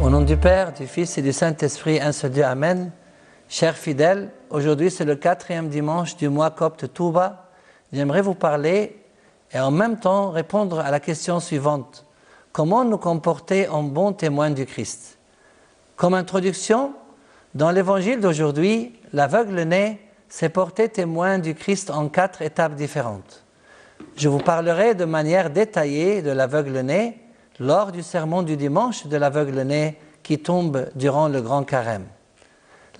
Au nom du Père, du Fils et du Saint-Esprit, un seul Dieu, Amen. Chers fidèles, aujourd'hui c'est le 4e dimanche du mois copte Touba. J'aimerais vous parler et en même temps répondre à la question suivante. Comment nous comporter en bons témoins du Christ? Comme introduction, dans l'évangile d'aujourd'hui, l'aveugle-né s'est porté témoin du Christ en 4 étapes différentes. Je vous parlerai de manière détaillée de l'aveugle-né lors du sermon du dimanche de l'aveugle-né qui tombe durant le grand carême.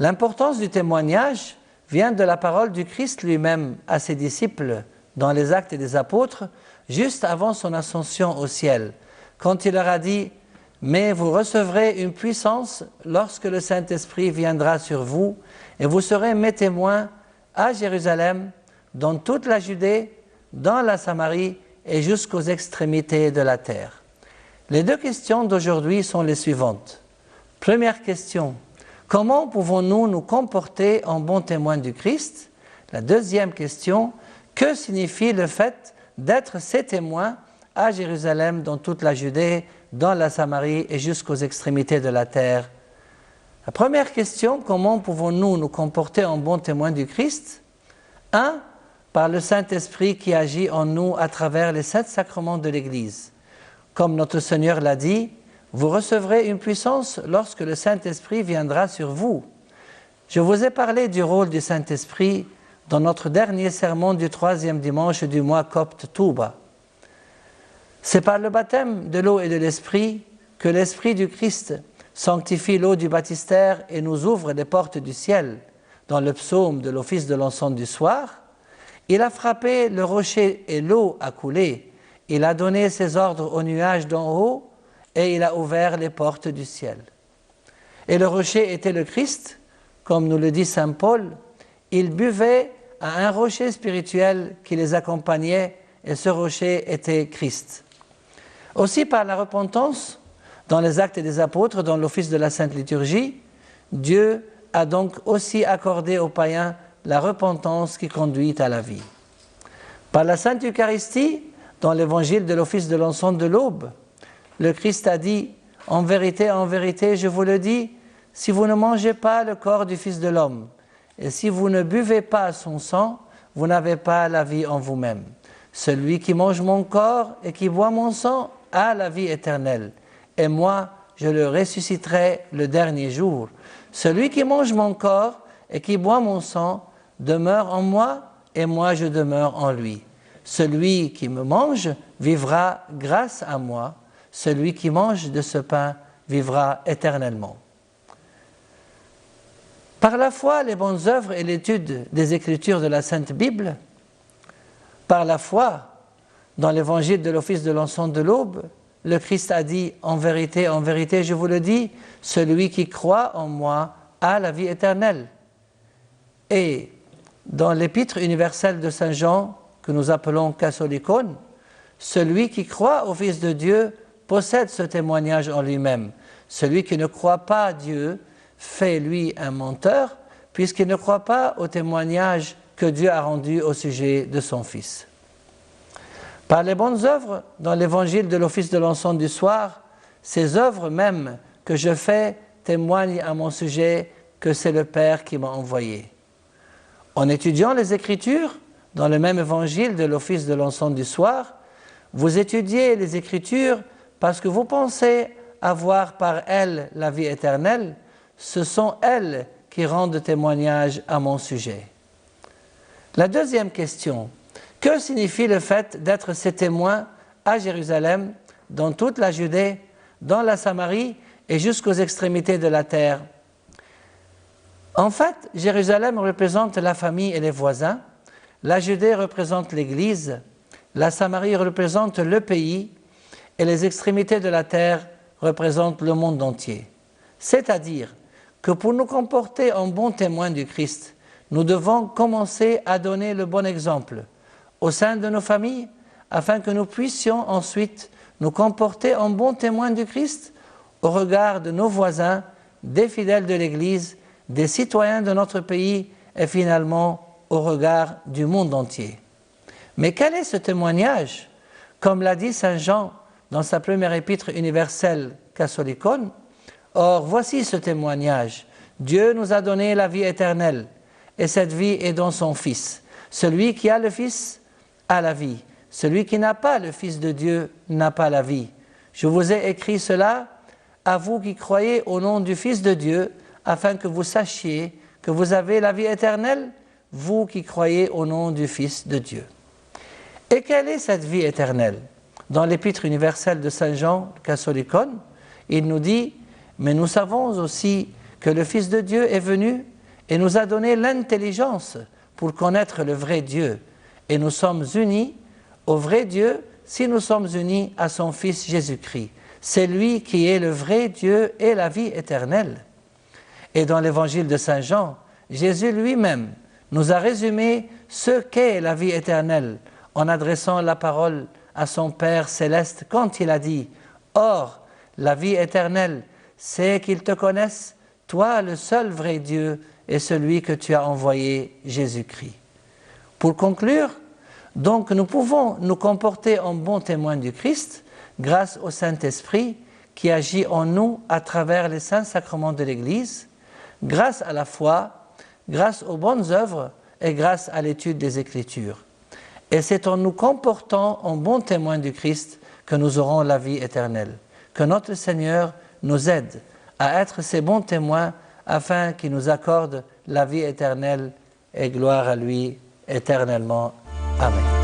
L'importance du témoignage vient de la parole du Christ lui-même à ses disciples dans les Actes des Apôtres, juste avant son ascension au ciel, quand il leur a dit « Mais vous recevrez une puissance lorsque le Saint-Esprit viendra sur vous, et vous serez mes témoins à Jérusalem, dans toute la Judée, dans la Samarie et jusqu'aux extrémités de la terre. » Les 2 questions d'aujourd'hui sont les suivantes. Première question, comment pouvons-nous nous comporter en bons témoins du Christ? La deuxième question, que signifie le fait d'être ses témoins à Jérusalem, dans toute la Judée, dans la Samarie et jusqu'aux extrémités de la terre? La première question, comment pouvons-nous nous comporter en bons témoins du Christ? 1. Par le Saint-Esprit qui agit en nous à travers les 7 sacrements de l'Église. Comme notre Seigneur l'a dit, vous recevrez une puissance lorsque le Saint-Esprit viendra sur vous. Je vous ai parlé du rôle du Saint-Esprit dans notre dernier sermon du 3e dimanche du mois copte Touba. C'est par le baptême de l'eau et de l'Esprit que l'Esprit du Christ sanctifie l'eau du baptistère et nous ouvre les portes du ciel. Dans le psaume de l'office de l'encens du soir, il a frappé le rocher et l'eau a coulé. Il a donné ses ordres aux nuages d'en haut et il a ouvert les portes du ciel. Et le rocher était le Christ, comme nous le dit saint Paul. Ils buvaient à un rocher spirituel qui les accompagnait et ce rocher était Christ. Aussi par la repentance, dans les Actes des Apôtres, dans l'office de la Sainte Liturgie, Dieu a donc aussi accordé aux païens la repentance qui conduit à la vie. Par la Sainte Eucharistie, dans l'évangile de l'office de l'encens de l'aube, le Christ a dit « En vérité, je vous le dis, si vous ne mangez pas le corps du Fils de l'homme, et si vous ne buvez pas son sang, vous n'avez pas la vie en vous-même. Celui qui mange mon corps et qui boit mon sang a la vie éternelle, et moi, je le ressusciterai le dernier jour. Celui qui mange mon corps et qui boit mon sang demeure en moi, et moi je demeure en lui. Celui qui me mange vivra grâce à moi. Celui qui mange de ce pain vivra éternellement. » Par la foi, les bonnes œuvres et l'étude des Écritures de la Sainte Bible, par la foi, dans l'évangile de l'office de l'encens de l'aube, le Christ a dit « En vérité, je vous le dis, celui qui croit en moi a la vie éternelle. » Et dans l'épître universelle de Saint Jean, que nous appelons Catholicon, celui qui croit au Fils de Dieu possède ce témoignage en lui-même. Celui qui ne croit pas à Dieu fait, lui, un menteur, puisqu'il ne croit pas au témoignage que Dieu a rendu au sujet de son Fils. Par les bonnes œuvres, dans l'évangile de l'office de l'encens du soir, ces œuvres même que je fais témoignent à mon sujet que c'est le Père qui m'a envoyé. En étudiant les Écritures, dans le même évangile de l'office de l'encens du soir, vous étudiez les Écritures parce que vous pensez avoir par elles la vie éternelle. Ce sont elles qui rendent témoignage à mon sujet. La deuxième question, que signifie le fait d'être ses témoins à Jérusalem, dans toute la Judée, dans la Samarie et jusqu'aux extrémités de la terre? En fait, Jérusalem représente la famille et les voisins. La Judée représente l'Église, la Samarie représente le pays et les extrémités de la terre représentent le monde entier. C'est-à-dire que pour nous comporter en bons témoins du Christ, nous devons commencer à donner le bon exemple au sein de nos familles afin que nous puissions ensuite nous comporter en bons témoins du Christ au regard de nos voisins, des fidèles de l'Église, des citoyens de notre pays et finalement au regard du monde entier. Mais quel est ce témoignage? Comme l'a dit saint Jean dans sa première épître universelle Catholicon, Or, voici ce témoignage. Dieu nous a donné la vie éternelle, et cette vie est dans son Fils. Celui qui a le Fils a la vie. Celui qui n'a pas le Fils de Dieu n'a pas la vie. Je vous ai écrit cela à vous qui croyez au nom du Fils de Dieu, afin que vous sachiez que vous avez la vie éternelle, vous qui croyez au nom du Fils de Dieu. Et quelle est cette vie éternelle? Dans l'Épître universelle de Saint Jean Chrysostom, il nous dit « Mais nous savons aussi que le Fils de Dieu est venu et nous a donné l'intelligence pour connaître le vrai Dieu. Et nous sommes unis au vrai Dieu si nous sommes unis à son Fils Jésus-Christ. C'est lui qui est le vrai Dieu et la vie éternelle. » Et dans l'Évangile de Saint Jean, Jésus lui-même nous a résumé ce qu'est la vie éternelle en adressant la parole à son Père céleste quand il a dit « Or, la vie éternelle, c'est qu'ils te connaissent, toi le seul vrai Dieu et celui que tu as envoyé, Jésus-Christ. » Pour conclure, donc nous pouvons nous comporter en bons témoins du Christ grâce au Saint-Esprit qui agit en nous à travers les saints sacrements de l'Église, grâce à la foi, grâce aux bonnes œuvres et grâce à l'étude des Écritures. Et c'est en nous comportant en bons témoins du Christ que nous aurons la vie éternelle. Que notre Seigneur nous aide à être ces bons témoins afin qu'il nous accorde la vie éternelle et gloire à lui éternellement. Amen.